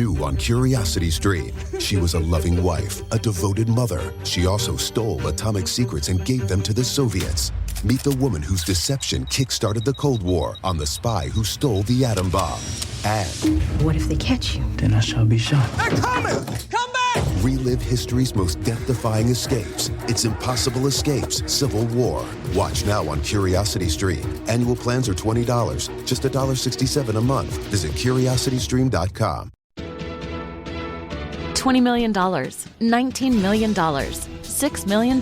New on Curiosity Stream. She was a loving wife, a devoted mother. She also stole atomic secrets and gave them to the Soviets. Meet the woman whose deception kick-started the Cold War on the spy who stole the atom bomb. And what if they catch you? Then I shall be shot. They're coming! Come back! relive history's most death-defying escapes. It's Impossible Escapes, Civil War. Watch now on Curiosity Stream. Annual plans are $20, just $1.67 a month. Visit curiositystream.com. $20 million, $19 million, $6 million.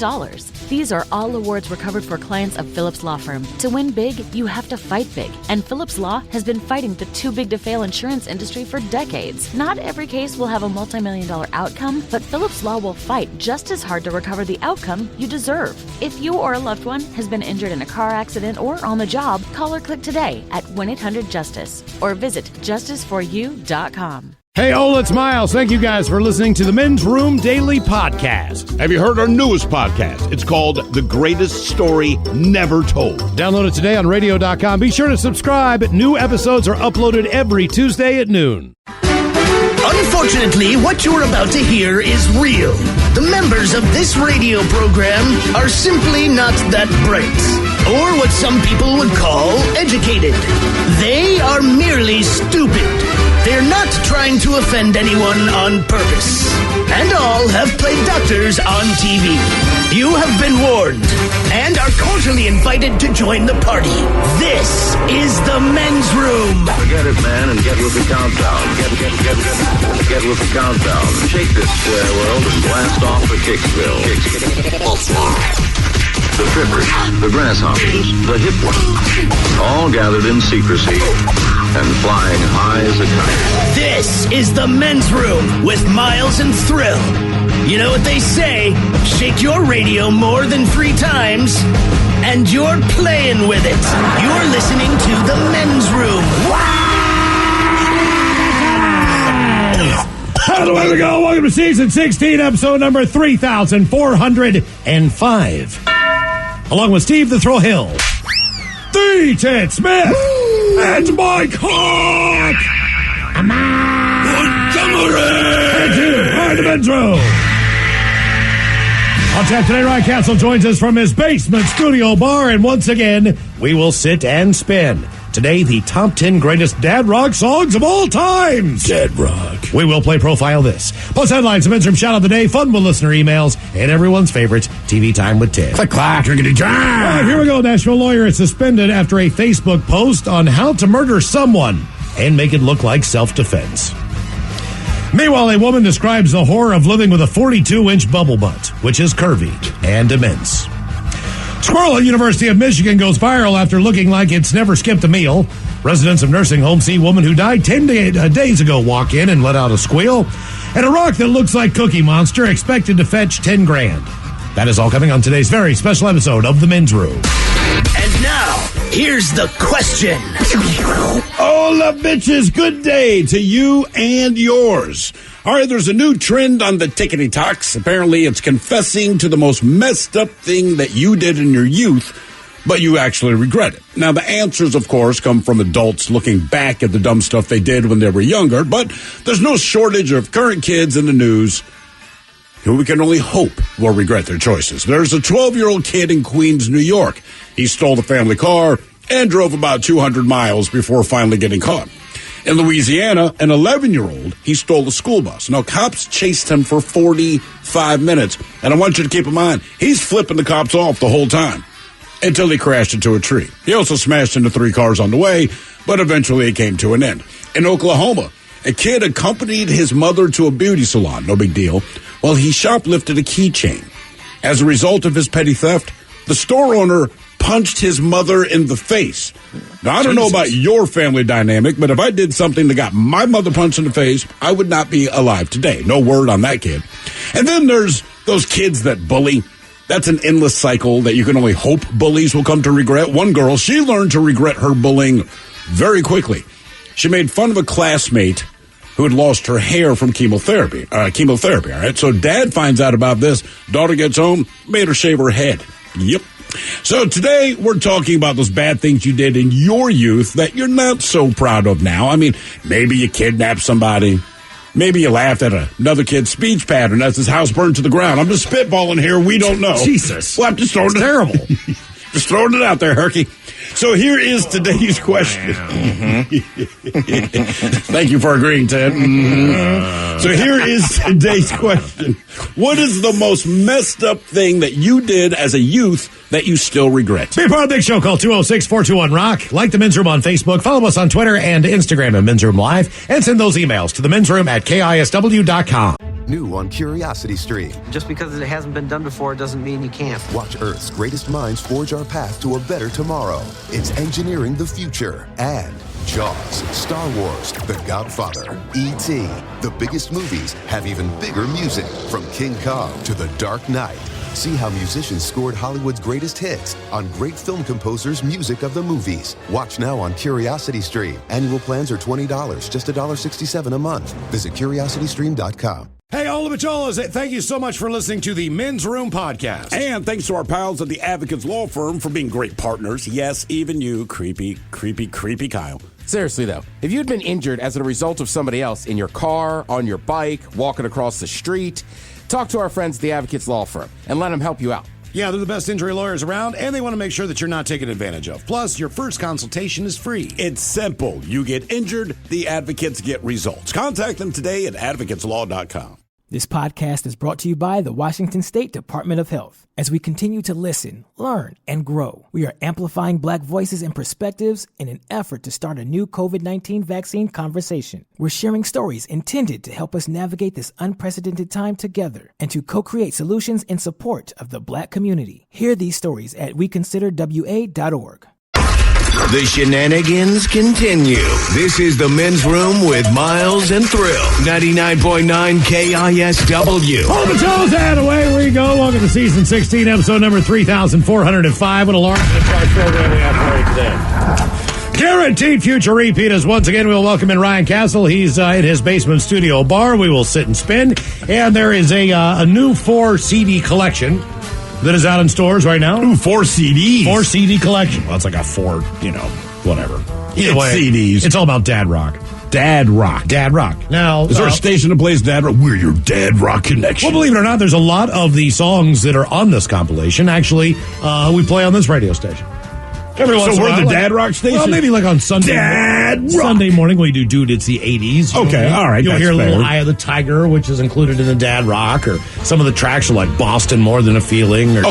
These are all awards recovered for clients of Phillips Law Firm. To win big, you have to fight big. And Phillips Law has been fighting the too-big-to-fail insurance industry for decades. Not every case will have a multi-million-dollar outcome, but Phillips Law will fight just as hard to recover the outcome you deserve. If you or a loved one has been injured in a car accident or on the job, call or click today at 1-800-JUSTICE or visit justiceforyou.com. Hey, Ola, it's Miles. Thank you guys for listening to the Men's Room Daily Podcast. Have you heard our newest podcast? It's called The Greatest Story Never Told. Download it today on radio.com. Be sure to subscribe. New episodes are uploaded every Tuesday at noon. Unfortunately, what you're about to hear is real. The members of this radio program are simply not that bright, or what some people would call educated. They are merely stupid. They're not trying to offend anyone on purpose. And all have played doctors on TV. You have been warned and are cordially invited to join the party. This is the Men's Room. Forget it, man, and get with the countdown. Get with the countdown. Shake this world and blast off for Kicksville. The trippers, the grasshoppers, the hip ones, all gathered in secrecy and flying high as a kite. This is the Men's Room with Miles and Thrill. You know what they say, shake your radio more than 3 times, and you're playing with it. You're listening to the Men's Room. By the way we go, welcome to season 16, episode number 3405. Along with Steve the Thrill Hill, the Ted Smith, and Mike Hawk. And you are the Men's Room. On tap today, Ryan Castle joins us from his basement studio bar, and once again, we will sit and spin. Today, the top 10 greatest dad rock songs of all times. Dad rock. We will play Profile This. Plus headlines, the Men's Room shout of the day, fun with listener emails, and everyone's favorite, TV Time with Ted. Click, clack, drinkity, All right, here we go. Nashville lawyer is suspended after a Facebook post on how to murder someone and make it look like self-defense. Meanwhile, a woman describes the horror of living with a 42-inch bubble butt, which is curvy and immense. Squirrel at University of Michigan goes viral after looking like it's never skipped a meal. Residents of nursing home see woman who died 10 days ago walk in and let out a squeal. And a rock that looks like Cookie Monster expected to fetch $10,000. That is all coming on today's very special episode of The Men's Room. And now, here's the question. Hola, bitches. Good day to you and yours. All right, there's a new trend on the Tickety Talks. Apparently, it's confessing to the most messed up thing that you did in your youth, but you actually regret it. Now, the answers, of course, come from adults looking back at the dumb stuff they did when they were younger, but there's no shortage of current kids in the news who we can only hope will regret their choices. There's a 12-year-old kid in Queens, New York. He stole the family car and drove about 200 miles before finally getting caught. In Louisiana, an 11-year-old, he stole a school bus. Now, cops chased him for 45 minutes. And I want you to keep in mind, he's flipping the cops off the whole time until he crashed into a tree. He also smashed into 3 cars on the way, but eventually it came to an end. In Oklahoma, a kid accompanied his mother to a beauty salon, no big deal, while he shoplifted a keychain. As a result of his petty theft, the store owner punched his mother in the face. Now, I don't know about your family dynamic, but if I did something that got my mother punched in the face, I would not be alive today. No word on that kid. And then there's those kids that bully. That's an endless cycle that you can only hope bullies will come to regret. One girl, she learned to regret her bullying very quickly. She made fun of a classmate who had lost her hair from chemotherapy, all right? So dad finds out about this. Daughter gets home, made her shave her head. Yep. So today we're talking about those bad things you did in your youth that you're not so proud of now. I mean, maybe you kidnapped somebody, Maybe you laughed at another kid's speech pattern as his house burned to the ground. I'm just spitballing here. We don't know. Jesus. Well, I'm just throwing it. Terrible. Just throwing it out there, Herky. So here is today's question. Thank you for agreeing, Ted. So here is today's question. What is the most messed up thing that you did as a youth that you still regret? Be part of the big show. Call 206-421-ROCK. Like the Men's Room on Facebook. Follow us on Twitter and Instagram at Men's Room Live. And send those emails to the Men's Room at KISW.com. New on Curiosity Stream. Just because it hasn't been done before doesn't mean you can't. Watch Earth's greatest minds forge our path to a better tomorrow. It's engineering the future. And Jaws, Star Wars, The Godfather, E.T. The biggest movies have even bigger music. From King Kong to The Dark Knight. See how musicians scored Hollywood's greatest hits on great film composers' music of the movies. Watch now on Curiosity Stream. Annual plans are $20, just $1.67 a month. Visit curiositystream.com. Hey, all the Macholas, thank you so much for listening to the Men's Room podcast. And thanks to our pals at the Advocates Law Firm for being great partners. Yes, even you, creepy Kyle. Seriously, though, if you'd been injured as a result of somebody else in your car, on your bike, walking across the street, talk to our friends at the Advocates Law Firm and let them help you out. Yeah, they're the best injury lawyers around, and they want to make sure that you're not taken advantage of. Plus, your first consultation is free. It's simple. You get injured, the advocates get results. Contact them today at advocateslaw.com. This podcast is brought to you by the Washington State Department of Health. As we continue to listen, learn, and grow, we are amplifying Black voices and perspectives in an effort to start a new COVID-19 vaccine conversation. We're sharing stories intended to help us navigate this unprecedented time together and to co-create solutions in support of the Black community. Hear these stories at weconsiderwa.org. The shenanigans continue. This is the Men's Room with Miles and Thrill. 99.9 KISW. Hold the toes and away we go. Welcome to season 16, episode number 3405. What a large surprise program we have for you today. Guaranteed future repeat is once again we'll welcome in Ryan Castle. He's in his basement studio bar. We will sit and spin. And there is a new 4 CD collection that is out in stores right now. Ooh, 4 CDs. 4 CD collection. Well, it's like a 4, whatever. Either way, CDs. It's all about dad rock. Dad rock. Dad rock. Now, is there a station that plays dad rock? We're your dad rock connection. Well, believe it or not, there's a lot of the songs that are on this compilation. Actually, we play on this radio station. Every once in a we're while, the dad rock station? Well, maybe like on Sunday. Dad rock. Sunday morning we do Dude, It's the 80s. Okay, all right. You'll hear a little fair. Eye of the Tiger, which is included in the dad rock, or some of the tracks are like Boston, More Than a Feeling. Or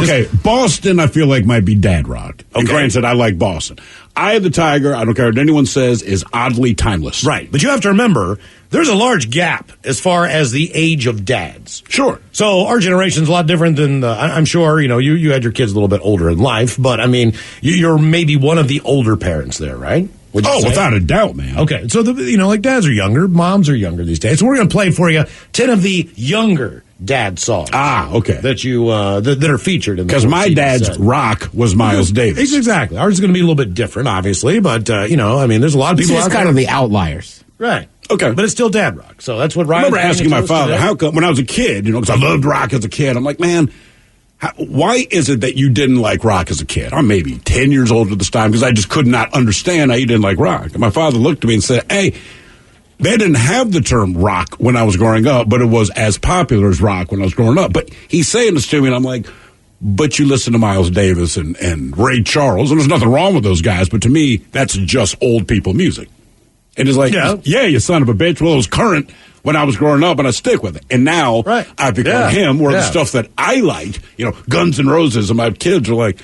Boston I feel like might be dad rock. And granted, I like Boston. Eye of the Tiger, I don't care what anyone says, is oddly timeless. Right, but you have to remember, there's a large gap as far as the age of dads. Sure. So our generation's a lot different than, I'm sure, you had your kids a little bit older in life, but I mean, you're maybe one of the older parents there, right? Without a doubt, man. Okay, so, like dads are younger, moms are younger these days. So we're going to play for you 10 of the younger dad songs. Ah, okay. That you, that are featured in the because my dad's set. Rock was Miles Davis. Exactly. Ours is going to be a little bit different, obviously, but, there's a lot of people It's kind of the outliers. Right. Okay. But it's still dad rock. So that's what I Ryan... remember asking my father, how come, when I was a kid, because I loved rock as a kid, I'm like, man, why is it that you didn't like rock as a kid? I'm maybe 10 years old at this time because I just could not understand how you didn't like rock. And my father looked at me and said, hey, they didn't have the term rock when I was growing up, but it was as popular as rock when I was growing up. But he's saying this to me, and I'm like, but you listen to Miles Davis and Ray Charles, and there's nothing wrong with those guys, but to me, that's just old people music. And it's like, yeah, you son of a bitch. Well, it was current when I was growing up, and I stick with it. And now I've become him, where the stuff that I liked, Guns N' Roses, and my kids are like,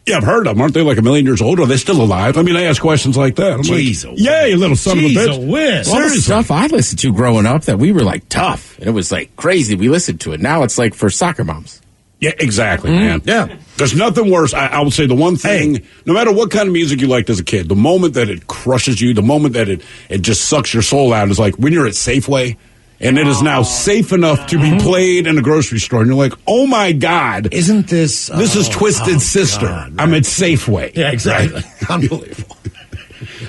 yeah, I've heard of them. Aren't they like 1 million years old? Are they still alive? I mean, I ask questions like that. I'm Jeez, like, yeah, you little son of a bitch. Well, the stuff I listened to growing up that we were like tough, and it was like crazy. We listened to it. Now it's like for soccer moms. Yeah, exactly, man. Yeah. There's nothing worse. I would say the one thing, no matter what kind of music you liked as a kid, the moment that it crushes you, the moment that it just sucks your soul out is like when you're at Safeway and it is now safe enough to be played in a grocery store. And you're like, oh, my God. Isn't this... This is Twisted Sister. God, I'm at Safeway. Yeah, exactly. Right? Unbelievable.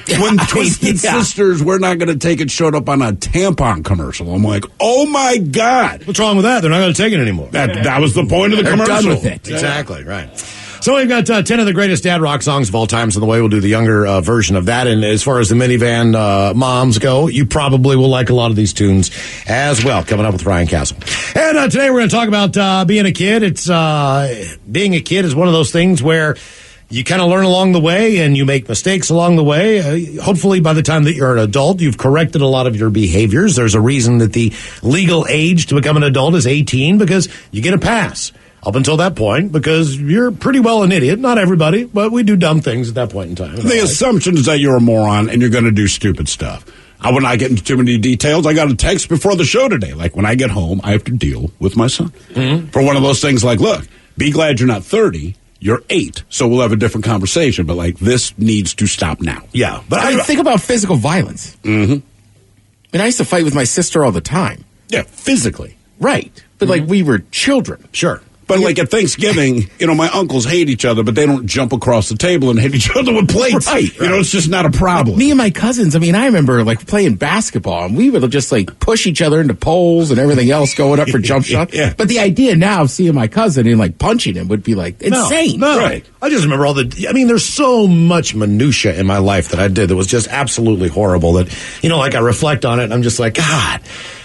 When Twisted Sisters, We're Not Going to Take It showed up on a tampon commercial, I'm like, oh, my God. What's wrong with that? They're not going to take it anymore. That was the point of the commercial. Done with it. Exactly, right. So we've got 10 of the greatest dad rock songs of all times on the way. We'll do the younger version of that. And as far as the minivan moms go, you probably will like a lot of these tunes as well. Coming up with Ryan Castle. And today we're going to talk about being a kid. It's being a kid is one of those things where you kind of learn along the way and you make mistakes along the way. Hopefully by the time that you're an adult, you've corrected a lot of your behaviors. There's a reason that the legal age to become an adult is 18 because you get a pass up until that point because you're pretty well an idiot. Not everybody, but we do dumb things at that point in time. The assumption is that you're a moron and you're going to do stupid stuff. I will not get into too many details. I got a text before the show today. Like, when I get home, I have to deal with my son. For one of those things like, look, be glad you're not 30. You're 8, so we'll have a different conversation. But, like, this needs to stop now. Yeah. But I think about physical violence. Mm-hmm. And I used to fight with my sister all the time. Yeah, physically. Right. But, like, we were children. Sure. But, like, at Thanksgiving, my uncles hate each other, but they don't jump across the table and hit each other with plates. Right. It's just not a problem. Me and my cousins, I remember, like, playing basketball, and we would just, like, push each other into poles and everything else going up for jump shots. Yeah. But the idea now of seeing my cousin and, like, punching him would be, like, insane. No. Right. I just remember there's so much minutia in my life that I did that was just absolutely horrible that, like, I reflect on it and I'm just like, God.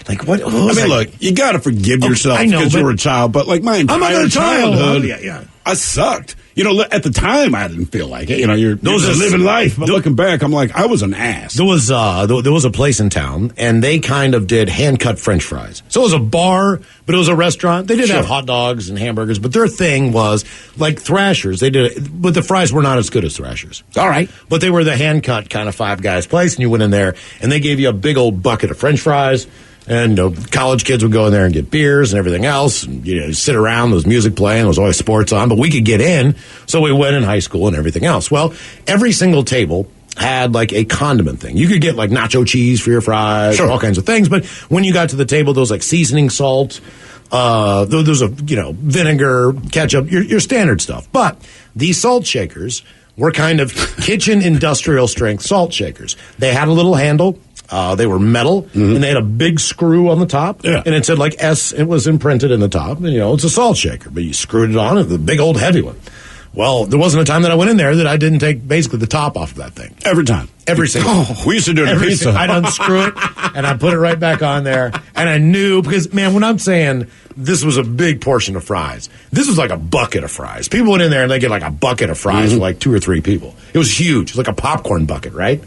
Like, what? Look, you got to forgive yourself because you were a child, but like my entire childhood, I sucked. At the time, I didn't feel like it. You're just living life. But looking back, I'm like, I was an ass. There was a place in town, and they kind of did hand-cut French fries. So it was a bar, but it was a restaurant. They did have hot dogs and hamburgers, but their thing was like Thrashers. They did it, but the fries were not as good as Thrashers. All right. But they were the hand-cut kind of five guys place, and you went in there, and they gave you a big old bucket of French fries. And college kids would go in there and get beers and everything else. And, sit around. There was music playing. There was always sports on. But we could get in. So we went in high school and everything else. Well, every single table had like a condiment thing. You could get like nacho cheese for your fries, all kinds of things. But when you got to the table, there was like seasoning salt. There was a, vinegar, ketchup, your standard stuff. But these salt shakers were kind of kitchen industrial strength salt shakers. They had a little handle. They were metal, and they had a big screw on the top, and it said like S. It was imprinted in the top, and it's a salt shaker, but you screwed it on, the big old heavy one. Well, there wasn't a time that I went in there that I didn't take basically the top off of that thing. Every time. Every single we used to do it at pizza. I'd unscrew it, and I'd put it right back on there, and I knew, because, man, when I'm saying this was a big portion of fries, this was like a bucket of fries. People went in there, and they get like a bucket of fries for like 2 or 3 people. It was huge. It was like a popcorn bucket, right?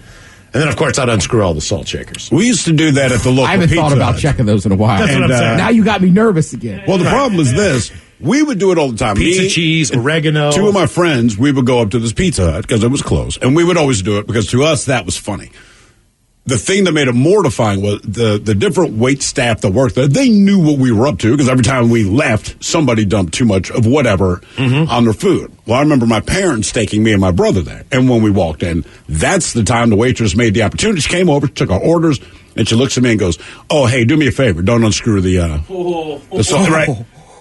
And then, of course, I'd unscrew all the salt shakers. We used to do that at the local pizza. I haven't thought about checking those in a while. That's what I'm saying. Now you got me nervous again. Well, the problem is this. We would do it all the time. Pizza cheese, oregano. 2 of my friends, we would go up to this Pizza Hut because it was closed. And we would always do it because to us, that was funny. The thing that made it mortifying was the different wait staff that worked there. They knew what we were up to because every time we left, somebody dumped too much of whatever on their food. Well, I remember my parents taking me and my brother there. And when we walked in, that's the time the waitress made the opportunity. She came over, took our orders, and she looks at me and goes, "Oh, hey, do me a favor. Don't unscrew the salt." Right?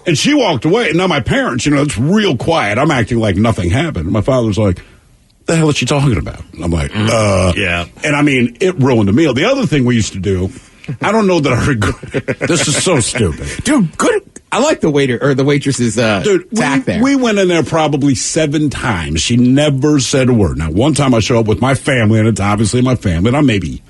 And she walked away. And now my parents, it's real quiet. I'm acting like nothing happened. And my father's like, the hell is she talking about? And I'm like, yeah. And it ruined the meal. The other thing we used to do, I don't know that I regret. This is so stupid. Dude, good. I like the waiter or the waitress's tack there. We went in there probably 7 times. She never said a word. Now, one time I show up with my family, and it's obviously my family, and I'm maybe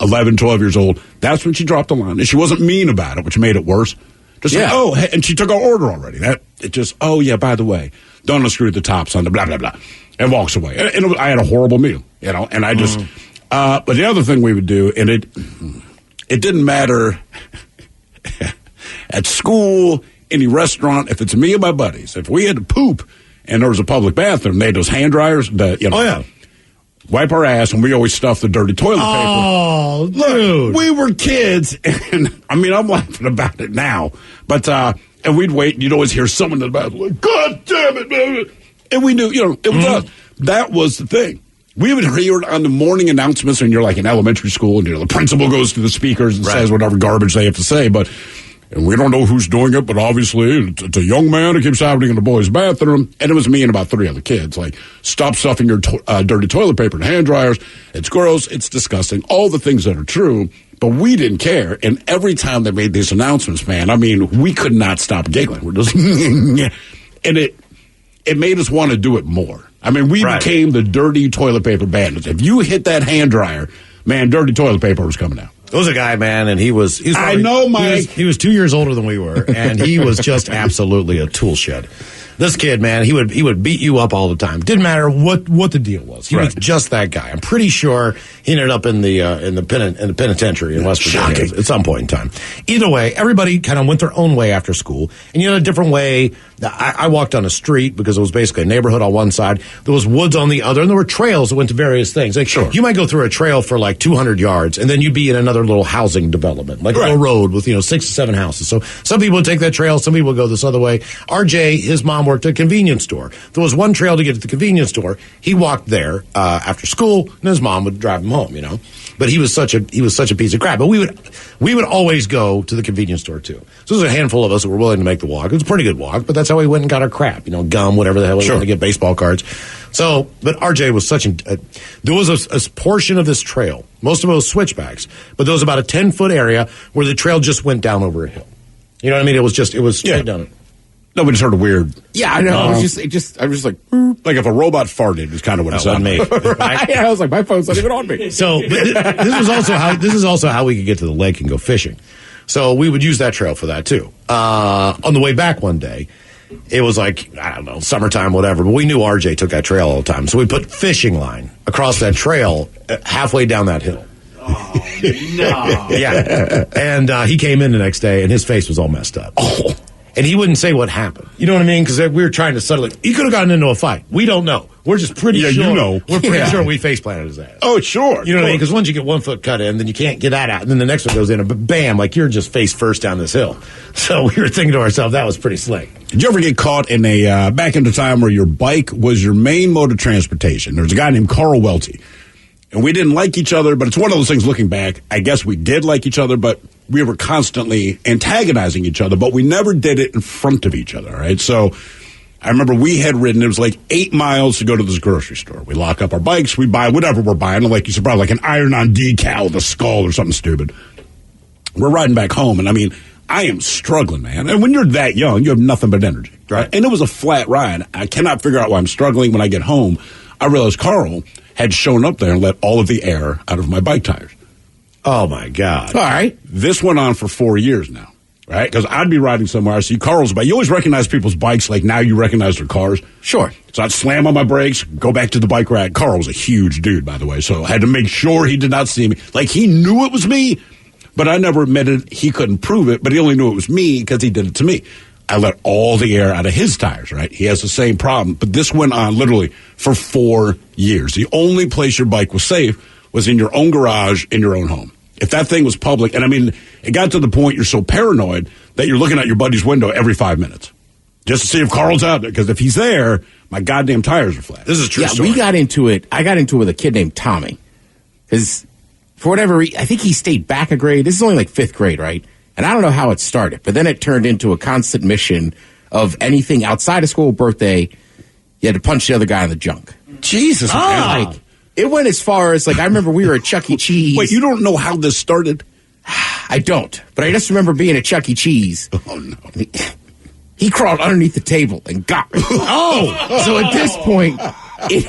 11, 12 years old. That's when she dropped the line. And she wasn't mean about it, which made it worse. Just like, hey, and she took our order already. By the way, don't unscrew the tops on the blah, blah, blah. And walks away. And I had a horrible meal, and I just, but the other thing we would do, and it didn't matter at school, any restaurant, if it's me and my buddies, if we had to poop and there was a public bathroom, they had those hand dryers, wipe our ass, and we always stuff the dirty toilet paper. Oh, dude. Look, we were kids, and I'm laughing about it now, but, and we'd wait, and you'd always hear someone in the bathroom like, God damn it, man. And we knew, it was us. That was the thing. We would hear it on the morning announcements when you're like in elementary school, and the principal goes to the speakers and says whatever garbage they have to say, and we don't know who's doing it, but obviously it's a young man who keeps happening in the boys' bathroom. And it was me and about 3 other kids. Like, stop stuffing your dirty toilet paper in hand dryers. It's gross. It's disgusting. All the things that are true. But we didn't care. And every time they made these announcements, man, we could not stop giggling. We're just, and it made us want to do it more. I mean, we became the dirty toilet paper bandits. If you hit that hand dryer, man, dirty toilet paper was coming out. There was a guy, man, and he was I know, Mike. He was 2 years older than we were, and he was just absolutely a tool shed. This kid, man, he would beat you up all the time. Didn't matter what the deal was. He was just that guy. I'm pretty sure he ended up in the penitentiary in West Virginia at some point in time. Either way, everybody kind of went their own way after school, and you had a different way. I walked on a street because it was basically a neighborhood on one side. There was woods on the other, and there were trails that went to various things. Like, you might go through a trail for like 200 yards, and then you'd be in another little housing development, like a little road with 6 to 7 houses. So some people would take that trail, some people would go this other way. RJ, his mom worked at a convenience store. There was one trail to get to the convenience store. He walked there after school, and his mom would drive him home. But he was such a piece of crap. But we would always go to the convenience store too. So there's a handful of us that were willing to make the walk. It was a pretty good walk, but that's how we went and got our crap. Gum, whatever the hell we wanted to get, baseball cards. So, but RJ was there was a portion of this trail. Most of it was switchbacks, but there was about a 10-foot area where the trail just went down over a hill. You know what I mean? It was straight down it. Nobody sort of weird. Yeah, I know. I was just like if a robot farted is kind of what it sounded me. I was like, my phone's not even on me. So this is also how we could get to the lake and go fishing. So we would use that trail for that too. On the way back one day, it was like, I don't know, summertime, whatever, but we knew RJ took that trail all the time. So we put fishing line across that trail halfway down that hill. Oh, no. Yeah. And he came in the next day and his face was all messed up. Oh. And he wouldn't say what happened. You know what I mean? Because we were trying to settle it. He could have gotten into a fight. We don't know. We're just pretty sure. We're pretty sure we face planted his ass. Oh, sure. You know what I mean? Because once you get 1 foot cut in, then you can't get that out. And then the next one goes in, and bam, like you're just face first down this hill. So we were thinking to ourselves, that was pretty slick. Did you ever get caught in back in the time where your bike was your main mode of transportation? There was a guy named Carl Welty. And we didn't like each other, but it's one of those things looking back. I guess we did like each other, but we were constantly antagonizing each other, but we never did it in front of each other, right? So I remember we had ridden, it was like 8 miles to go to this grocery store. We lock up our bikes, we buy whatever we're buying, like you said, probably like an iron-on decal with a skull or something stupid. We're riding back home, and I mean, I am struggling, man. And when you're that young, you have nothing but energy, right? And it was a flat ride. I cannot figure out why I'm struggling. When I get home, I realized Carl had shown up there and let all of the air out of my bike tires. Oh, my God. All right. This went on for 4 years now, right? Because I'd be riding somewhere, I see Carl's bike. You always recognize people's bikes like now you recognize their cars. Sure. So I'd slam on my brakes, go back to the bike rack. Carl was a huge dude, by the way, so I had to make sure he did not see me. Like, he knew it was me, but I never admitted he couldn't prove it, but he only knew it was me because he did it to me. I let all the air out of his tires, right? He has the same problem. But this went on literally for 4 years. The only place your bike was safe was in your own garage, in your own home. If that thing was public, and I mean, it got to the point you're so paranoid that you're looking out your buddy's window every 5 minutes just to see if Carl's out there. Because if he's there, my goddamn tires are flat. This is a true story. We got into it. I got into it with a kid named Tommy. Because for whatever reason, I think he stayed back a grade. This is only like 5th grade, right? And I don't know how it started, but then it turned into a constant mission of anything outside of school, birthday, you had to punch the other guy in the junk. Jesus, man. Like, it went as far as, like, I remember we were at Chuck E. Cheese. Wait, you don't know how this started? I don't, but I just remember being at Chuck E. Cheese. Oh, no. He crawled underneath the table and got me. Oh! So at this point, it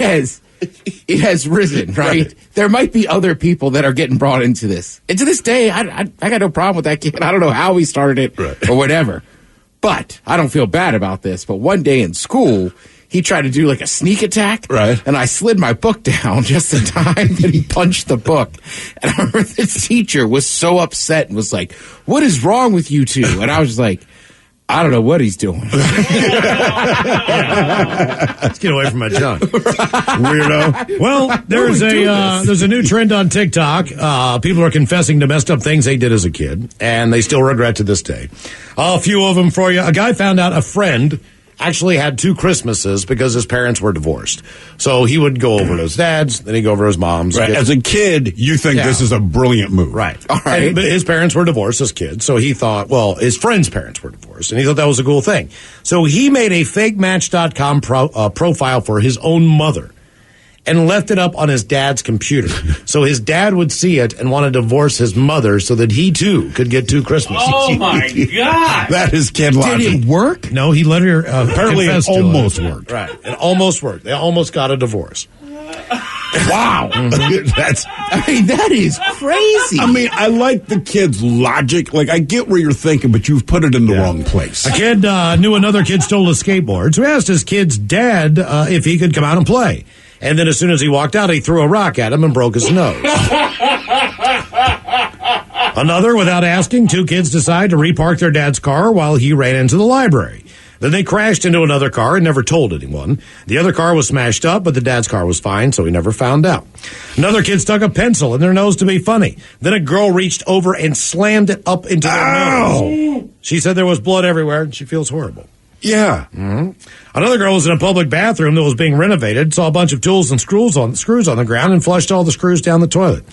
has risen, right? There might be other people that are getting brought into this. And to this day, I got no problem with that kid. I don't know how he started it or whatever. But I don't feel bad about this. But one day in school, he tried to do like a sneak attack. Right. And I slid my book down just in time that he punched the book. And I remember this teacher was so upset and was like, "What is wrong with you two?" And I was just like, I don't know what he's doing. Let's get away from my junk. Weirdo. Well, there's a new trend on TikTok. People are confessing to messed up things they did as a kid, and they still regret to this day. A few of them for you. A guy found out a friend actually had 2 Christmases because his parents were divorced. So he would go over to his dad's, then he'd go over to his mom's. Right. As a kid, you think this is a brilliant move. Right. All right. But his parents were divorced as kids, so he thought, well, his friend's parents were divorced, and he thought that was a cool thing. So he made a fake Match.com profile for his own mother. and left it up on his dad's computer. So his dad would see it and want to divorce his mother so that he, too, could get 2 Christmases. Oh, my God. That is kid logic. Did it work? No, he let her Apparently it almost worked. Right. It almost worked. They almost got a divorce. Wow. That is crazy. I mean, I like the kid's logic. Like, I get where you're thinking, but you've put it in the wrong place. A kid knew another kid stole a skateboard, so he asked his kid's dad if he could come out and play. And then as soon as he walked out, he threw a rock at him and broke his nose. Another, without asking, 2 kids decide to repark their dad's car while he ran into the library. Then they crashed into another car and never told anyone. The other car was smashed up, but the dad's car was fine, so he never found out. Another kid stuck a pencil in their nose to be funny. Then a girl reached over and slammed it up into their nose. She said there was blood everywhere, and she feels horrible. Yeah. Mm-hmm. Another girl was in a public bathroom that was being renovated, saw a bunch of tools and screws on the ground, and flushed all the screws down the toilet.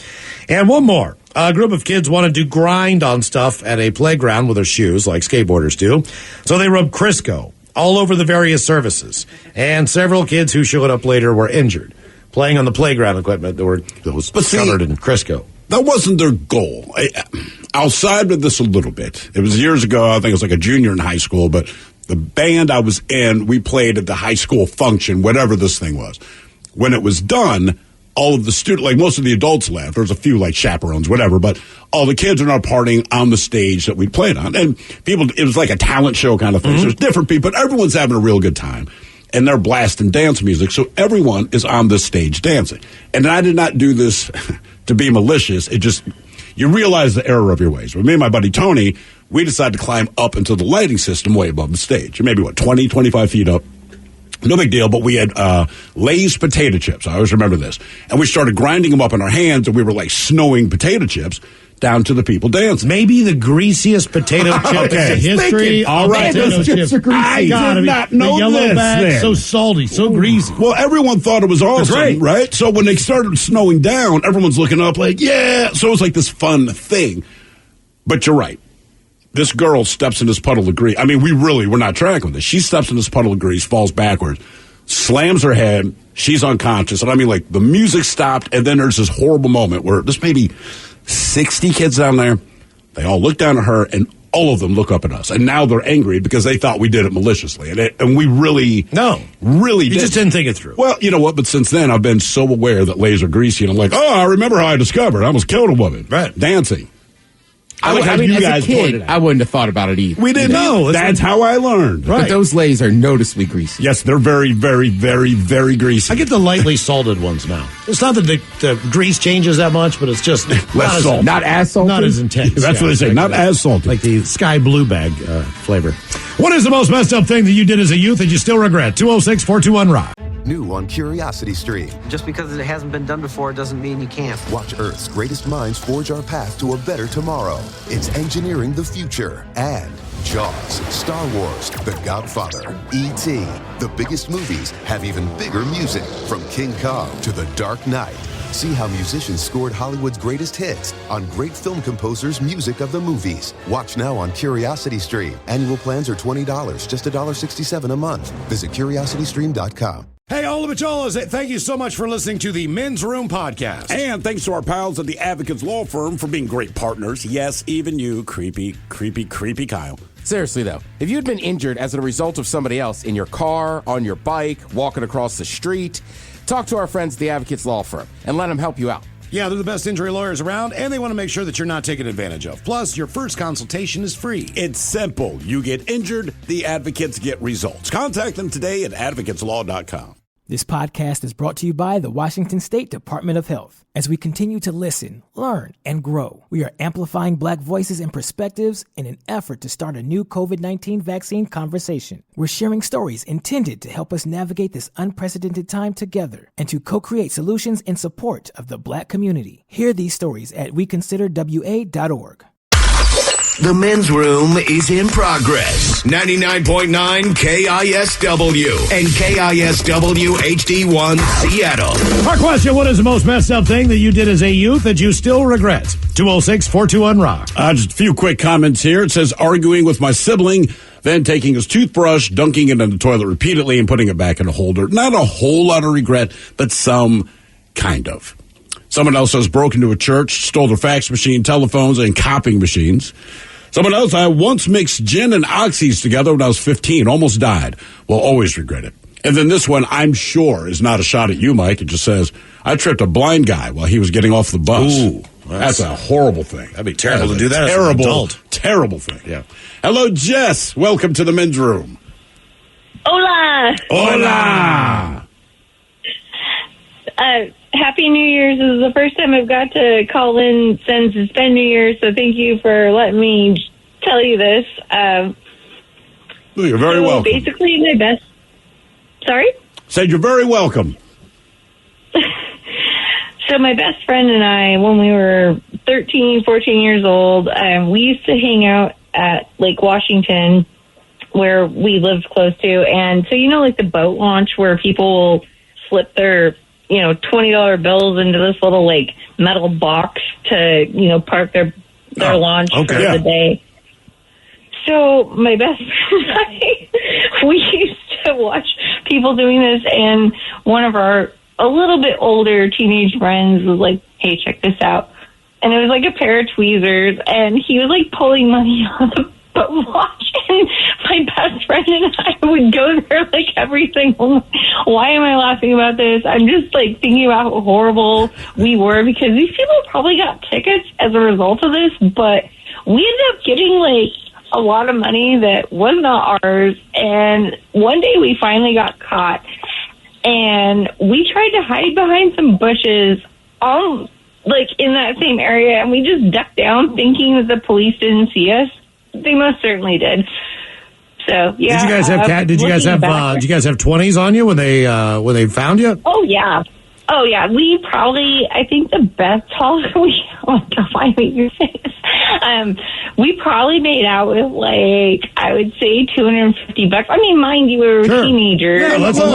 And one more. A group of kids wanted to grind on stuff at a playground with their shoes, like skateboarders do. So they rubbed Crisco all over the various surfaces. And several kids who showed up later were injured, playing on the playground equipment that was covered in Crisco. That wasn't their goal. I'll side with this a little bit. It was years ago. I think it was like a junior in high school, but the band I was in, we played at the high school function, whatever this thing was. When it was done, all of the students, like most of the adults left. There was a few like chaperones, whatever, but all the kids are now partying on the stage that we played on. And people, it was like a talent show kind of thing. So there's different people, but everyone's having a real good time. And they're blasting dance music. So everyone is on this stage dancing. And I did not do this to be malicious. It just, you realize the error of your ways. With me and my buddy Tony, we decided to climb up into the lighting system way above the stage. Maybe, 25 feet up. No big deal, but we had Lay's potato chips. I always remember this. And we started grinding them up in our hands, and we were like snowing potato chips down to the people dancing. Maybe the greasiest potato chip in history. All right, those chips are greasy. I did not know the yellow this bag, then. so salty, so greasy. Well, everyone thought it was awesome, great. right? So when they started snowing down, everyone's looking up like, yeah. So it was like this fun thing. But you're right. This girl steps in this puddle of grease. I mean, we're not tracking with this. She steps in this puddle of grease, falls backwards, slams her head. She's unconscious. And I mean, like, the music stopped, and then there's this horrible moment where there's maybe 60 kids down there. They all look down at her, and all of them look up at us. And now they're angry because they thought we did it maliciously. And we really you just didn't think it through. Well, you know what? But since then, I've been so aware that Lay's are greasy, and I'm like, I remember how I discovered. I almost killed a woman. Right. Dancing. I mean, as a kid, I wouldn't have thought about it either. We didn't know. That's how I learned. Right. But those Lays are noticeably greasy. Yes, they're very, very, very, very greasy. I get the lightly salted ones now. It's not that the grease changes that much, but it's just less salt. Not as salty? Not as intense. That's what they say. Not as salty. Like the sky blue bag flavor. What is the most messed up thing that you did as a youth that you still regret? 206-421-ROCK. New on Curiosity Stream. Just because it hasn't been done before doesn't mean you can't. Watch Earth's greatest minds forge our path to a better tomorrow. It's engineering the future. And Jaws, Star Wars, The Godfather, E.T. The biggest movies have even bigger music. From King Kong to The Dark Knight. See how musicians scored Hollywood's greatest hits on great film composers' music of the movies. Watch now on Curiosity Stream. Annual plans are $20, just $1.67 a month. Visit CuriosityStream.com. Hey, all of it, thank you so much for listening to the Men's Room Podcast. And thanks to our pals at the Advocates Law Firm for being great partners. Yes, even you, creepy Kyle. Seriously, though, if you'd been injured as a result of somebody else in your car, on your bike, walking across the street, talk to our friends at the Advocates Law Firm and let them help you out. Yeah, they're the best injury lawyers around, and they want to make sure that you're not taken advantage of. Plus, your first consultation is free. It's simple. You get injured, the advocates get results. Contact them today at advocateslaw.com. This podcast is brought to you by the Washington State Department of Health. As we continue to listen, learn, and grow, we are amplifying Black voices and perspectives in an effort to start a new COVID-19 vaccine conversation. We're sharing stories intended to help us navigate this unprecedented time together and to co-create solutions in support of the Black community. Hear these stories at weconsiderwa.org. The men's room is in progress. 99.9 KISW and KISW HD1 Seattle. Our question, what is the most messed up thing that you did as a youth that you still regret? 206-421-ROCK. Just a few quick comments here. It says, arguing with my sibling, then taking his toothbrush, dunking it in the toilet repeatedly, and putting it back in the holder. Not a whole lot of regret, but some kind of. Someone else has broken into a church, stole their fax machine, telephones, and copying machines. Someone else, I once mixed gin and oxys together when I was 15, almost died. Will always regret it. And then this one, I'm sure, is not a shot at you, Mike. It just says, I tripped a blind guy while he was getting off the bus. Ooh, that's a horrible thing. That'd be terrible to do that as an adult. Terrible thing. Yeah. Hello, Jess. Welcome to the men's room. Hola. Hola. Happy New Year's. This is the first time I've got to call in since it's been New Year's, so thank you for letting me tell you this. You're very welcome. Basically, my best... Sorry? Said you're very welcome. So my best friend and I, when we were 13, 14 years old, we used to hang out at Lake Washington, where we lived close to. And so, like the boat launch where people will slip their... $20 bills into this little metal box to, park their launch for the day. So my best friend and I, we used to watch people doing this, and one of our a little bit older teenage friends was like, hey, check this out. And it was like a pair of tweezers, and he was pulling money on the boat launch, and my best friend and I would go there every single. Why am I laughing about this? I'm just thinking about how horrible we were, because these people probably got tickets as a result of this, but we ended up getting a lot of money that was not ours. And one day we finally got caught, and we tried to hide behind some bushes in that same area, and we just ducked down thinking that the police didn't see us. They most certainly did. So yeah. Did you guys have Did you guys have 20s on you when they found you? Oh yeah. We probably, I think the best haul we, oh my God, why make your face? We probably made out with I would say $250. I mean, mind you, we were teenagers. Yeah, that's a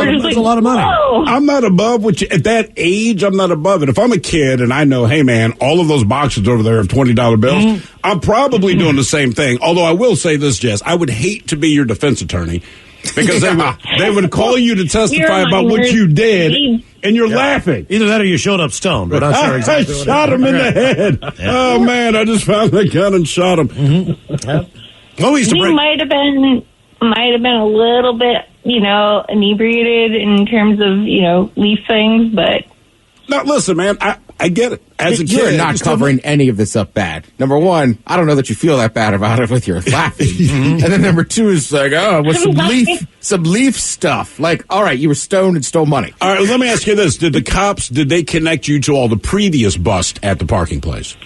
lot of money. Whoa. I'm not above at that age. I'm not above it. If I'm a kid and I know, hey man, all of those boxes over there of $20 bills, I'm probably doing the same thing. Although I will say this, Jess, I would hate to be your defense attorney, because they would call you to testify about what you did, and you're laughing. Either that or you showed up stoned, but I'm sure exactly I shot him in the head. Yeah. Oh, man, I just found the gun and shot him. We might have been a little bit, inebriated in terms of, leaf things, but... Now, listen, man, I get it. As a kid, you're not covering any of this up bad. Number one, I don't know that you feel that bad about it with your laughing. And then number two is with some leaf stuff. All right, you were stoned and stole money. All right, let me ask you this. Did the cops, they connect you to all the previous busts at the parking place?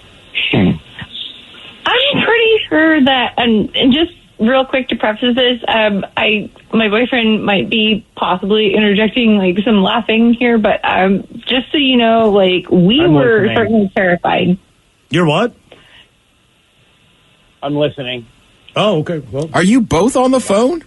I'm pretty sure that, and just real quick to preface this, my boyfriend might be possibly interjecting some laughing here, but just so you know, we were certainly terrified. You're what? I'm listening. Oh, okay. Well, are you both on the phone?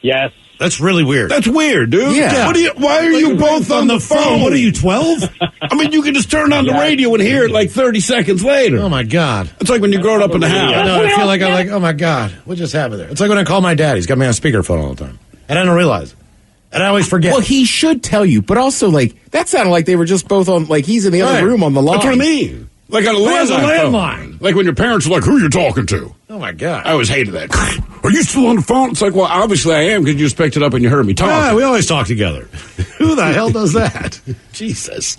Yes. That's really weird. That's weird, dude. Yeah. Why are you both on the phone? What are you, 12? I mean, you can just turn on the radio and hear it 30 seconds later. Oh, my God. It's like when you're growing up in the house. I know. I feel like oh, my God. What just happened there? It's like when I call my dad. He's got me on speakerphone all the time. And I don't realize it. And I always forget. Well, he should tell you, but also, that sounded like they were just both on, he's in the other room on the line. That's what I mean. On a landline. Like when your parents are who are you talking to? Oh, my God. I always hated that. Are you still on the phone? It's well, obviously I am, because you just picked it up and you heard me talking. Yeah, we always talk together. Who the hell does that? Jesus.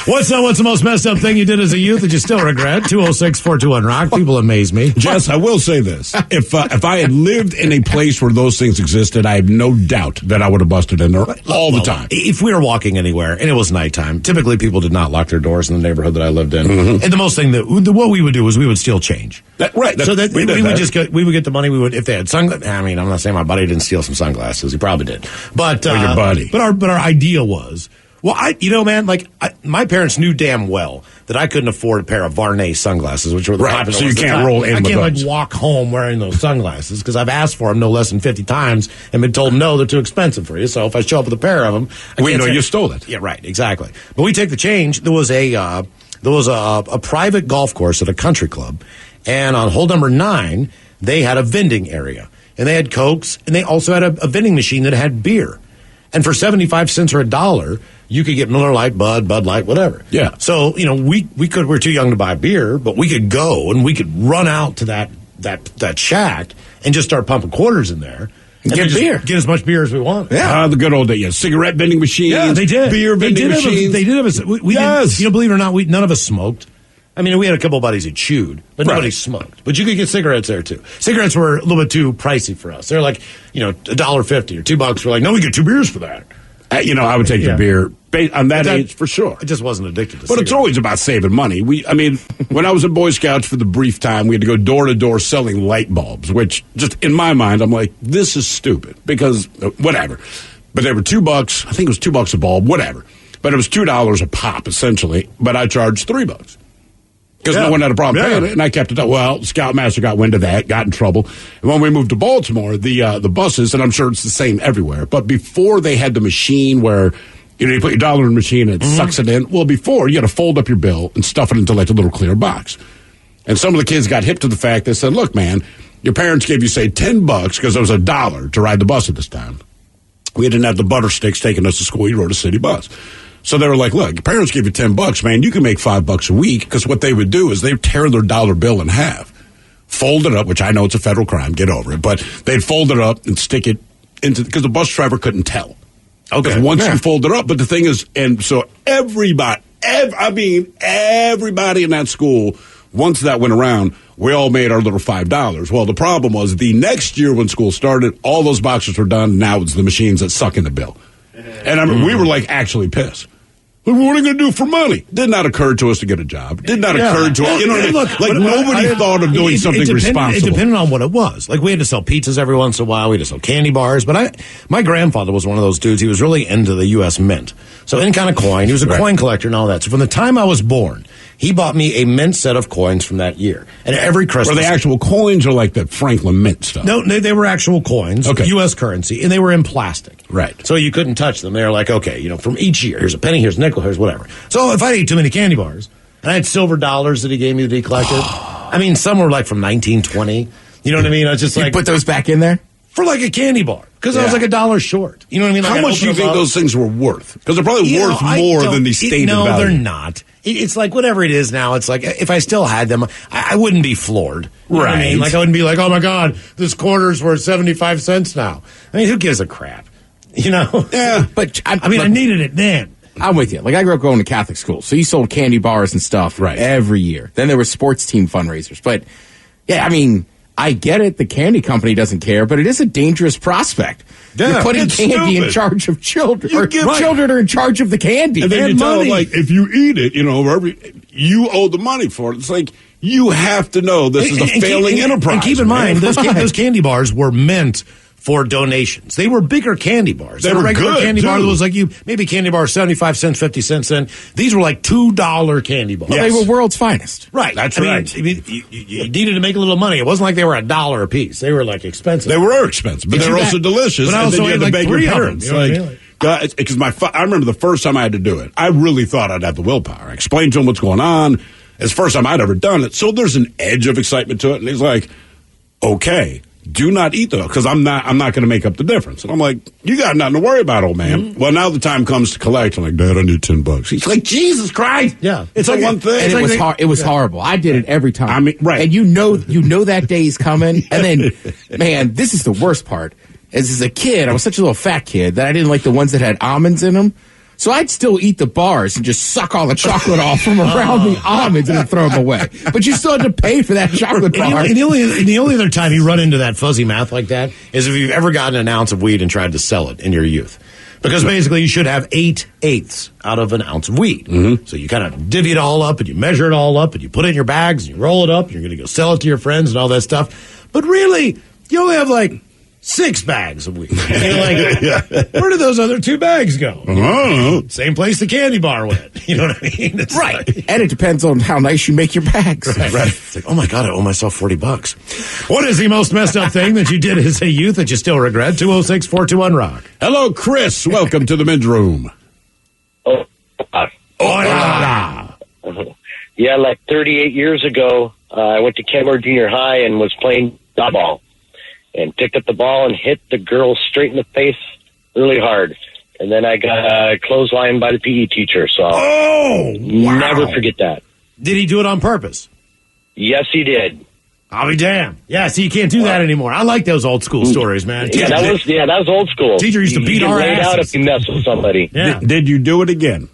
What's the most messed up thing you did as a youth that you still regret? 206-421-ROCK. People amaze me. Jess, I will say this. If I had lived in a place where those things existed, I have no doubt that I would have busted in there all the time. If we were walking anywhere and it was nighttime, typically people did not lock their doors in the neighborhood that I lived in. Mm-hmm. And the most thing what we would do is we would steal change. Right. So that we would get the money. If they had sunglasses. I mean, I'm not saying my buddy didn't steal some sunglasses. He probably did. But your buddy. But our idea was Well, man, my parents knew damn well that I couldn't afford a pair of Varney sunglasses, which were the Right, popular so you ones at the can't time. roll in I with can't those. walk home wearing those sunglasses because I've asked for them no less than 50 times and been told no, they're too expensive for you. So if I show up with a pair of them, you stole it. Yeah, right, exactly. But we take the change. There was a private golf course at a country club, and on hole number 9, they had a vending area, and they had Cokes, and they also had a vending machine that had beer. And for 75 cents or $1, you could get Miller Lite, Bud Light, whatever. Yeah. So, we're too young to buy beer, but we could go and we could run out to that shack and just start pumping quarters in there. And get beer. Get as much beer as we want. Yeah. The good old days. Yeah. Cigarette vending machines. Yeah, they did. Beer vending machines. They did have a, we Yes. didn't, believe it or not, none of us smoked. I mean, we had a couple of buddies who chewed, but nobody smoked. But you could get cigarettes there, too. Cigarettes were a little bit too pricey for us. They're like, $1.50 or $2. We're like, no, we get 2 beers for that. I would take the beer on that age for sure. I just wasn't addicted to But cigarettes. it's always about saving money. When I was in Boy Scouts for the brief time, we had to go door to door selling light bulbs, which just in my mind, I'm like, this is stupid because whatever. But they were $2. I think it was $2 a bulb, whatever. But it was $2 a pop essentially. But I charged $3. Because no one had a problem paying it, and I kept it up. Well, the Scoutmaster got wind of that, got in trouble. And when we moved to Baltimore, the buses, and I'm sure it's the same everywhere, but before they had the machine where, you put your dollar in the machine and it sucks it in. Well, before, you had to fold up your bill and stuff it into like a little clear box. And some of the kids got hip to the fact, they said, look, man, your parents gave you, say, $10 because it was $1 to ride the bus at this time. We didn't have the butter sticks taking us to school. You rode a city bus. So they were like, look, your parents give you $10, man. You can make $5 a week, because what they would do is they would tear their dollar bill in half, fold it up, which I know it's a federal crime, get over it, but they'd fold it up and stick it into, because the bus driver couldn't tell. Okay. Once you fold it up, but the thing is, and so everybody in that school, once that went around, we all made our little $5. Well, the problem was the next year when school started, all those boxes were done. Now it's the machines that suck in the bill. And we were like actually pissed. What are we going to do for money? Did not occur to us to get a job. Did not occur to us. Nobody thought of doing something responsible. It depended on what it was. Like, we had to sell pizzas every once in a while. We had to sell candy bars. But my grandfather was one of those dudes. He was really into the U.S. Mint. So any kind of coin. He was a coin collector and all that. So from the time I was born, he bought me a mint set of coins from that year. And every Christmas. Were they actual coins or like the Franklin Mint stuff? No, they were actual coins, U.S. currency, and they were in plastic. Right. So you couldn't touch them. They were like, okay, from each year, here's a penny, here's a nickel, here's whatever. So if I ate too many candy bars, and I had silver dollars that he gave me that he collected, I mean, some were like from 1920. You know what I mean? I was just you like, put those back in there? For like a candy bar. Because I was like $1 short. You know what I mean? Like, how much do you think those things were worth? Because they're probably worth more than the stated value. No, they're not. It's like whatever it is now. It's like if I still had them, I wouldn't be floored. You know what I mean? Like, I wouldn't be like, oh my God, this quarter's worth 75 cents now. I mean, who gives a crap? Yeah. But I needed it then. I'm with you. Like, I grew up going to Catholic school, so you sold candy bars and stuff every year. Then there were sports team fundraisers. But, yeah, I mean, I get it. The candy company doesn't care, but it is a dangerous prospect. Yeah, you're putting candy in charge of children. Children are in charge of the candy. And then you tell them, like, if you eat it, you owe the money for it. It's like, you have to know this is a failing enterprise. And keep in mind, those candy bars were meant for donations. They were bigger candy bars. They were regular good, candy bar too. that was like maybe candy bar 75 cents, 50 cents in. These were like $2 candy bars. Well, they were world's finest. Right. That's right. I mean, you needed to make a little money. It wasn't like they were $1 a piece. They were like expensive. They were expensive, but they were also delicious. But I and also then you had ate to like beg 3 your of them. parents. You know what I mean? Because I remember the first time I had to do it, I really thought I'd have the willpower. I explained to him what's going on. It's the first time I'd ever done it. So there's an edge of excitement to it. And he's like, okay, do not eat those because I'm not going to make up the difference. And I'm like, you got nothing to worry about, old man. Mm-hmm. Well, now the time comes to collect. I'm like, Dad, I need $10. He's like, Jesus Christ. Yeah. It's like one thing. And it was horrible. I did it every time. I mean, right. And you know that day's coming. And then, man, this is the worst part. As a kid, I was such a little fat kid that I didn't like the ones that had almonds in them. So I'd still eat the bars and just suck all the chocolate off from around the almonds and then throw them away. But you still had to pay for that chocolate bar. And the only other time you run into that fuzzy math like that is if you've ever gotten an ounce of weed and tried to sell it in your youth. Because basically you should have 8/8 out of an ounce of weed. Mm-hmm. So you kind of divvy it all up and you measure it all up and you put it in your bags and you roll it up and you're going to go sell it to your friends and all that stuff. But really, you only have like 6 bags a week. You're like, where did those other 2 bags go? Same place the candy bar went. You know what I mean? It's Right. And it depends on how nice you make your bags. Right. It's like, oh my God, I owe myself $40. What is the most messed up thing that you did as a youth that you still regret? 206-421-ROCK. Hello, Chris. Welcome to the men's room. Hola. Yeah, like 38 years ago, I went to Kenmore Junior High and was playing dodgeball and picked up the ball and hit the girl straight in the face really hard. And then I got clotheslined by the PE teacher. So never forget that. Did he do it on purpose? Yes, he did. I'll be damned. Yeah, see, you can't do that anymore. I like those old school stories, man. Yeah, that was old school. Teacher used to beat our asses. Out if you mess with somebody. Yeah. Did you do it again?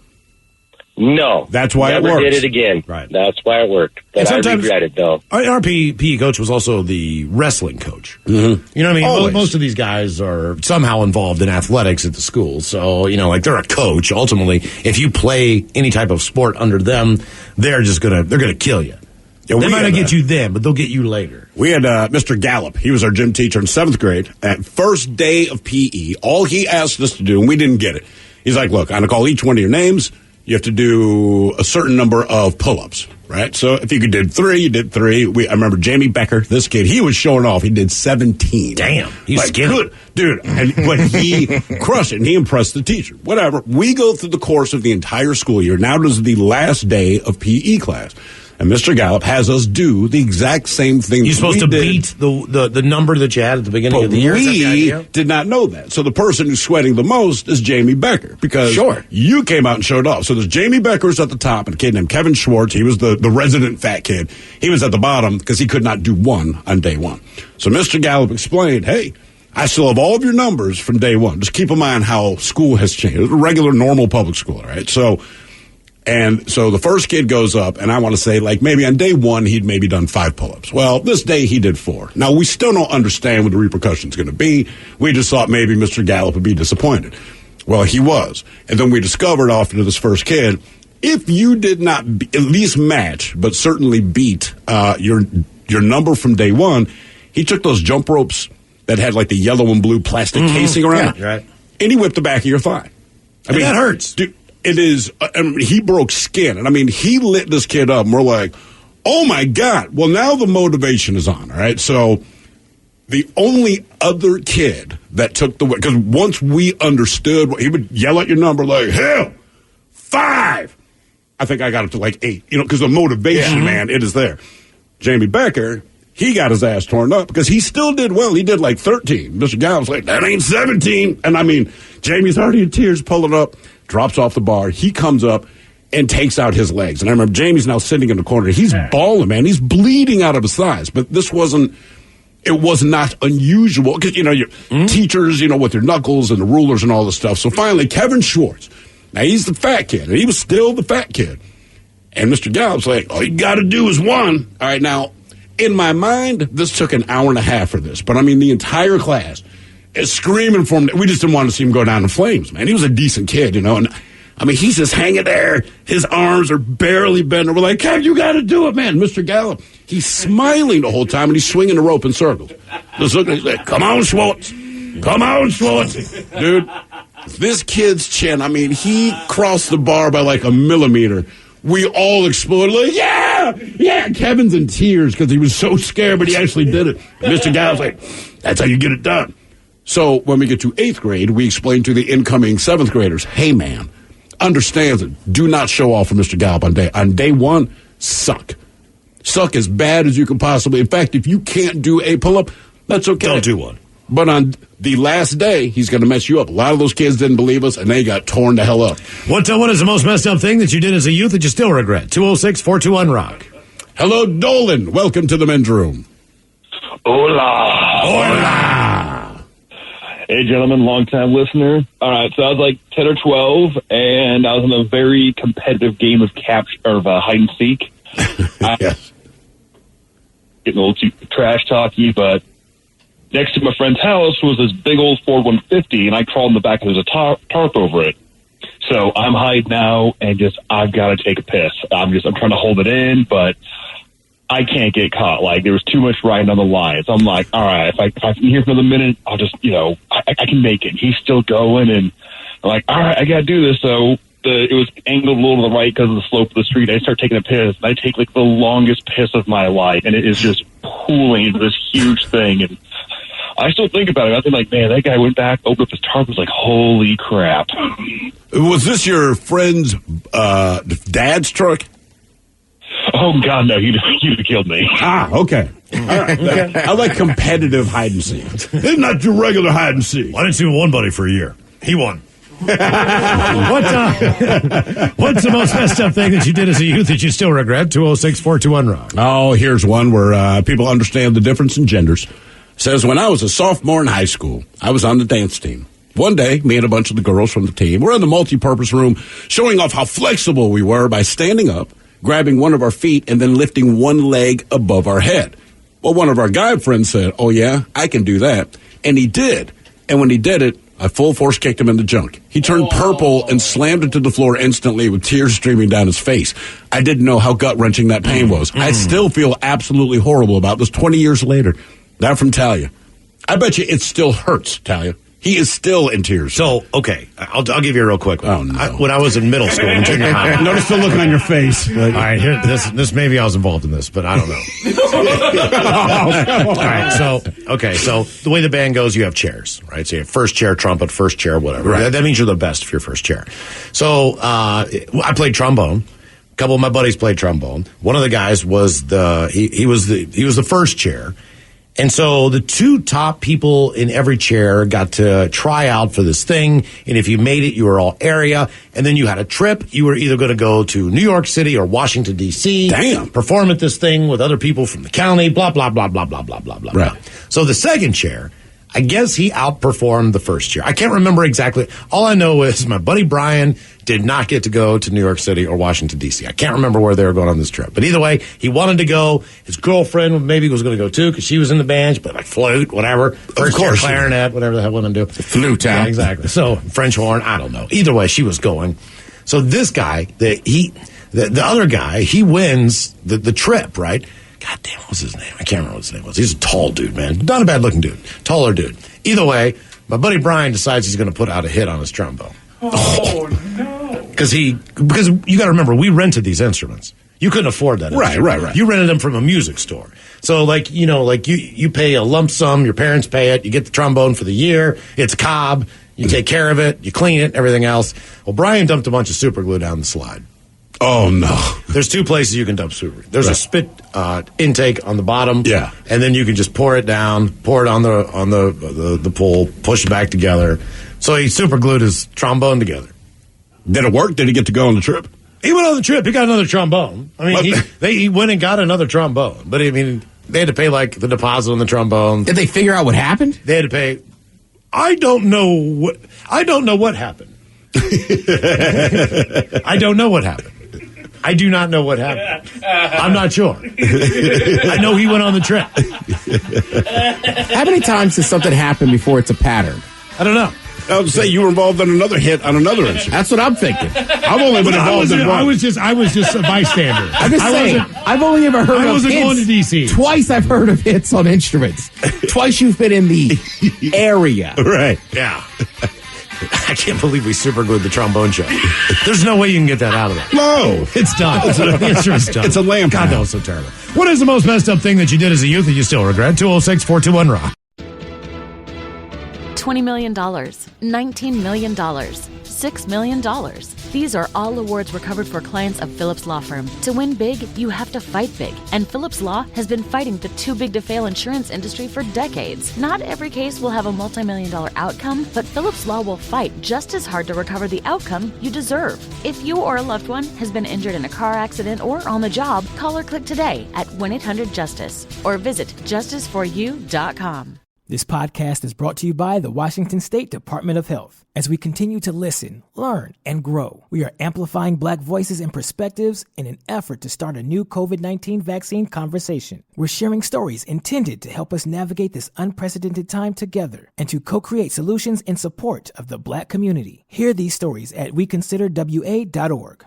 No. That's why it Never works. did it again. Right. That's why it worked. But I regret it, though. Our PE coach was also the wrestling coach. Mm-hmm. You know what I mean? Always. Most of these guys are somehow involved in athletics at the school. So, you know, like they're a coach. Ultimately, if you play any type of sport under them, they're gonna kill you. Yeah, they might not get you then, but they'll get you later. We had Mr. Gallup. He was our gym teacher in 7th grade. At first day of PE, all he asked us to do, and we didn't get it, he's like, look, I'm going to call each one of your names. You have to do a certain number of pull-ups, right? So if you did 3, you did 3. I remember Jamie Becker, this kid, he was showing off. He did 17. Damn, he's like, skinny. Good. Dude, but he crushed it, and he impressed the teacher. Whatever. We go through the course of the entire school year. Now it is the last day of PE class. And Mr. Gallup has us do the exact same thing. You're supposed to beat the number that you had at the beginning of the year? We did not know that. So the person who's sweating the most is Jamie Becker because you came out and showed off. So there's Jamie Becker's at the top and a kid named Kevin Schwartz. He was the resident fat kid. He was at the bottom because he could not do 1 on day 1. So Mr. Gallup explained, hey, I still have all of your numbers from day 1. Just keep in mind how school has changed. It was a regular, normal public school, all right? So the first kid goes up, and I want to say, like, maybe on day 1, he'd maybe done 5 pull-ups. Well, this day he did 4. Now, we still don't understand what the repercussions going to be. We just thought maybe Mr. Gallup would be disappointed. Well, he was. And then we discovered after this first kid, if you did not at least match, but certainly beat your number from day 1, he took those jump ropes that had, like, the yellow and blue plastic casing around it, right. and he whipped the back of your thigh. I mean, that hurts. Dude, it is, he broke skin. And I mean, he lit this kid up, and we're like, oh my God. Well, now the motivation is on, all right? So the only other kid that took the, because once we understood, he would yell at your number like, hell, 5. I think I got it to like 8, because the motivation, man, it is there. Jamie Becker, he got his ass torn up because he still did well. He did like 13. Mr. Gallup's like, that ain't 17. And I mean, Jamie's already in tears, pulling up. Drops off the bar. He comes up and takes out his legs. And I remember Jamie's now sitting in the corner. He's bawling, man. He's bleeding out of his thighs. But it was not unusual. Because, your teachers, with their knuckles and the rulers and all this stuff. So finally, Kevin Schwartz. Now, he's the fat kid. And he was still the fat kid. And Mr. Gallup's like, all you got to do is 1. All right, now, in my mind, this took an hour and a half for this. But, I mean, the entire class is screaming for him. We just didn't want to see him go down in flames, man. He was a decent kid, And, I mean, he's just hanging there. His arms are barely bending. We're like, Kev, you got to do it, man. Mr. Gallup, he's smiling the whole time, and he's swinging the rope in circles. Just looking, he's like, come on, Schwartz. Come on, Schwartz. Dude, this kid's chin, I mean, he crossed the bar by like a millimeter. We all exploded like, yeah. Kevin's in tears because he was so scared, but he actually did it. Mr. Gallup's like, that's how you get it done. So when we get to 8th grade, we explain to the incoming 7th graders, hey, man, understands it. Do not show off for Mr. Gallup on day 1. Suck. Suck as bad as you can possibly. In fact, if you can't do a pull-up, that's okay. Don't do one. But on the last day, he's going to mess you up. A lot of those kids didn't believe us, and they got torn the hell up. What is the most messed up thing that you did as a youth that you still regret? 206-421-ROCK. Hello, Dolan. Welcome to the men's room. Hola. Hey, gentlemen, long-time listener. All right, so I was like 10 or 12, and I was in a very competitive game of hide and seek. Yes. Getting a little too trash talky, but next to my friend's house was this big old Ford 150, and I crawled in the back, and there's a tarp over it. So I'm hiding now, and I've got to take a piss. I'm trying to hold it in, but I can't get caught. Like, there was too much riding on the line. So I'm like, all right, if I can hear for another minute, I'll just, I can make it. He's still going, and I'm like, all right, I got to do this. So it was angled a little to the right because of the slope of the street. I start taking a piss, and I take like the longest piss of my life, and it is just pooling into this huge thing. And I still think about it. I think, like, man, that guy went back, opened up his tarp, was like, holy crap. Was this your friend's dad's truck? Oh, God, no. You'd have killed me. Ah, okay. All right. Okay. I like competitive hide and seek. It's not your regular hide and seek. I didn't see one buddy for a year. He won. What's the most messed up thing that you did as a youth that you still regret? 206-421-ROCK. Oh, here's one where people understand the difference in genders. Says, when I was a sophomore in high school, I was on the dance team. One day, me and a bunch of the girls from the team were in the multi-purpose room showing off how flexible we were by standing up, grabbing one of our feet, and then lifting one leg above our head. Well, one of our guy friends said, oh, yeah, I can do that. And he did. And when he did it, I full force kicked him in the junk. He turned purple and slammed into the floor instantly with tears streaming down his face. I didn't know how gut-wrenching that pain was. I still feel absolutely horrible about this 20 years later. That from Talia. I bet you it still hurts, Talia. He is still in tears. So, okay, I'll give you a real quick one. Oh, no. When I was in middle school and junior high. Notice the look on your face. All right, here, this maybe I was involved in this, but I don't know. All right, so the way the band goes, you have chairs, right? So you have first chair, trumpet, first chair, whatever. Right. That means you're the best if you're first chair. So I played trombone. A couple of my buddies played trombone. One of the guys was he was the first chair. And so the two top people in every chair got to try out for this thing. And if you made it, you were all area. And then you had a trip. You were either going to go to New York City or Washington, D.C. Damn. Perform at this thing with other people from the county, blah, blah, blah, blah, blah, blah, blah, blah. Right. So the second chair, I guess he outperformed the first chair. I can't remember exactly. All I know is my buddy Brian did not get to go to New York City or Washington, D.C. I can't remember where they were going on this trip. But either way, he wanted to go. His girlfriend maybe was going to go too because she was in the band. She played like flute, whatever. First chair, clarinet, whatever the hell women do. Flute, yeah, exactly. So French horn, I don't know. Either way, she was going. So this guy, the other guy, he wins the trip, right? God damn, what's his name? I can't remember what his name was. He's a tall dude, man. Not a bad looking dude. Taller dude. Either way, my buddy Brian decides he's going to put out a hit on his trombone. Oh, no. Because you got to remember, we rented these instruments. You couldn't afford that. Right. You rented them from a music store. So, you pay a lump sum, your parents pay it, you get the trombone for the year, it's Cobb, you take care of it, you clean it, everything else. Well, Brian dumped a bunch of super glue down the slide. Oh, no. There's two places you can dump super. There's a spit intake on the bottom. Yeah. And then you can just pour it down, pour it on the pole, push it back together. So he super glued his trombone together. Did it work? Did he get to go on the trip? He went on the trip. He got another trombone. I mean, he went and got another trombone. But, I mean, they had to pay, like, the deposit on the trombone. Did they figure out what happened? They had to pay. I don't know what happened. I don't know what happened. I do not know what happened. I'm not sure. I know he went on the trip. How many times does something happen before it's a pattern? I don't know. I would say you were involved in another hit on another instrument. That's what I'm thinking. I've only been involved in one. I was just a bystander. I'm just saying, I've only ever heard of hits. I wasn't going to D.C. Twice I've heard of hits on instruments. Twice you've been in the area. Right. Yeah. I can't believe we super glued the trombone show. There's no way you can get that out of there. No. It's done. The instrument's done. It's a lamp. God, that was so terrible. What is the most messed up thing that you did as a youth that you still regret? 206-421-ROCK. $20 million, $19 million, $6 million. These are all awards recovered for clients of Phillips Law Firm. To win big, you have to fight big. And Phillips Law has been fighting the too-big-to-fail insurance industry for decades. Not every case will have a multi-million-dollar outcome, but Phillips Law will fight just as hard to recover the outcome you deserve. If you or a loved one has been injured in a car accident or on the job, call or click today at 1-800-JUSTICE or visit justiceforyou.com. This podcast is brought to you by the Washington State Department of Health. As we continue to listen, learn, and grow, we are amplifying Black voices and perspectives in an effort to start a new COVID-19 vaccine conversation. We're sharing stories intended to help us navigate this unprecedented time together and to co-create solutions in support of the Black community. Hear these stories at weconsiderwa.org.